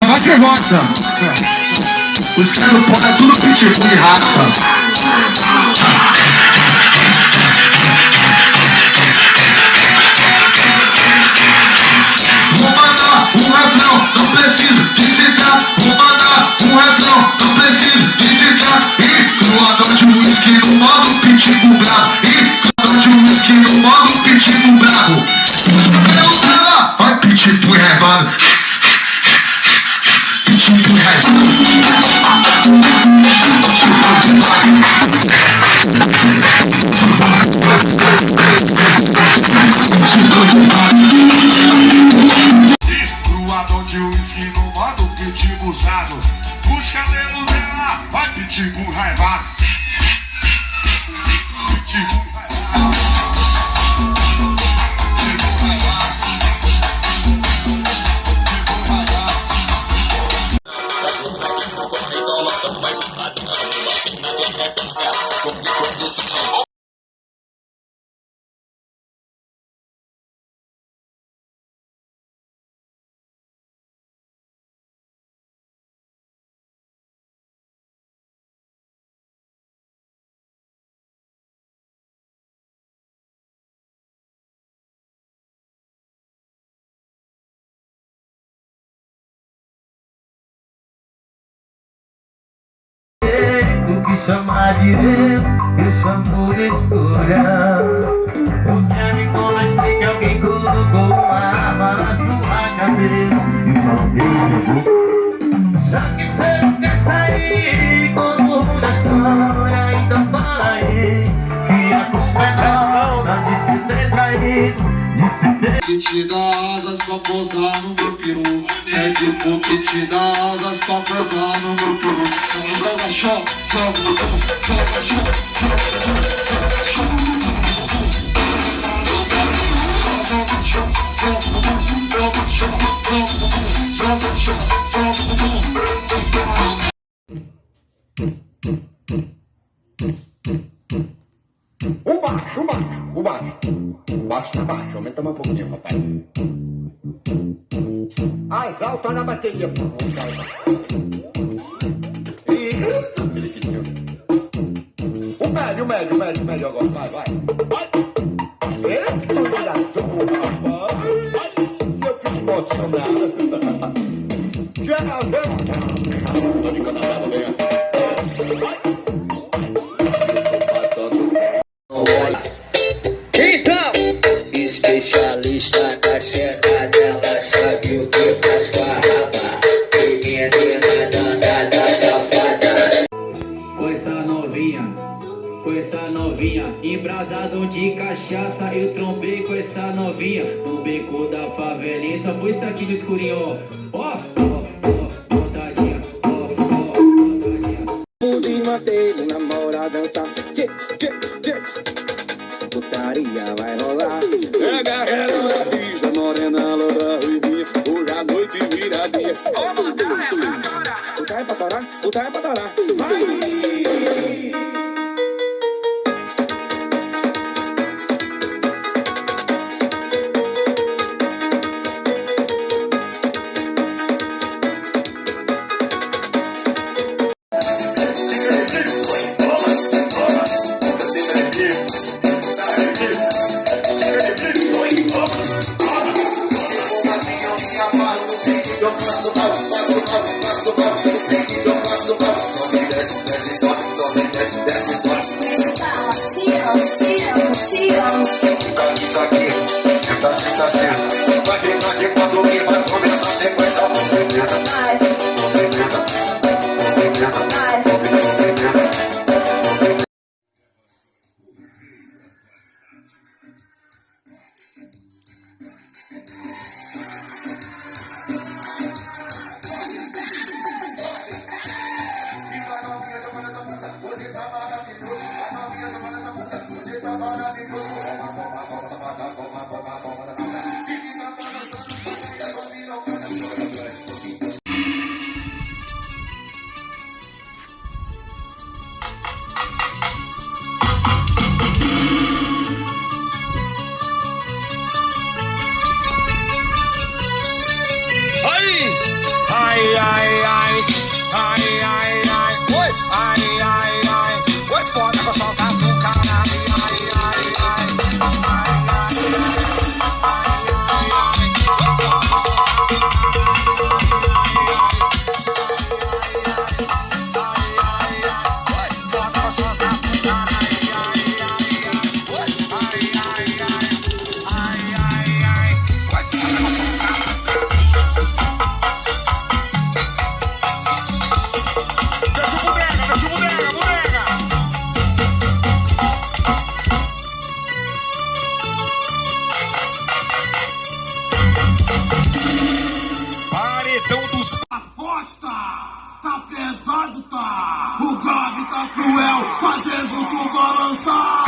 Vai que gosta. Os caras podem tudo pitbull de raça. Vou mandar um refrão, não preciso de citar. Vou mandar um refrão, não preciso de citar. E cruadão de whisky no modo pitbull bravo. E cruadão de whisky no modo pitbull bravo. Os cabelos dela, vai pitbull revado. Pitbull revado. Cruadão de whisky no modo pitbull usado. Os cabelos dela, vai pitbull revado. Pitbull revado. O que chamar de Deus, eu chamo de escolha. Já me convenci que alguém colocou uma arma na sua cabeça e falou, já que você não quer sair como uma história, então fala aí que a culpa é nossa de se ter traído, de se ter... Que te dá asas pra pousar no meu peru. É tipo que te dá asas pra pousar no meu peru. Joga shot, joga O baixo tá baixo, aumenta mais um pouquinho, papai. Mais alto na bateria, por favor. O médio agora, vai. Eita, olha, rapaz. Eu fiz emocionado. Já vem. Tô de cantada, vem. Então, especialista da chega dela, sabe o que faz com a raba. Menina danada, safada. Com essa novinha, embrasado de cachaça, eu trombei com essa novinha. No beco da favelinha, só foi isso aqui no escurinho, ó. Montadinha, montadinha. Pude manter o namoro dançar. Putaria vai rolar. É guerreira da pista, morena, loura, ruivinha. Hoje a noite vira dia. Ô, botar é pra torar. Botar é pra torar? Botar é pra torar. Vai! Ai, ai, ai, oi, ai, ai, ai, oi, foda gostosa do caralho. Ai, ai, ai, ai, ai, ai, ai, oi, foda gostosa do Tá pesado, tá. O grave tá cruel, fazendo tu balançar.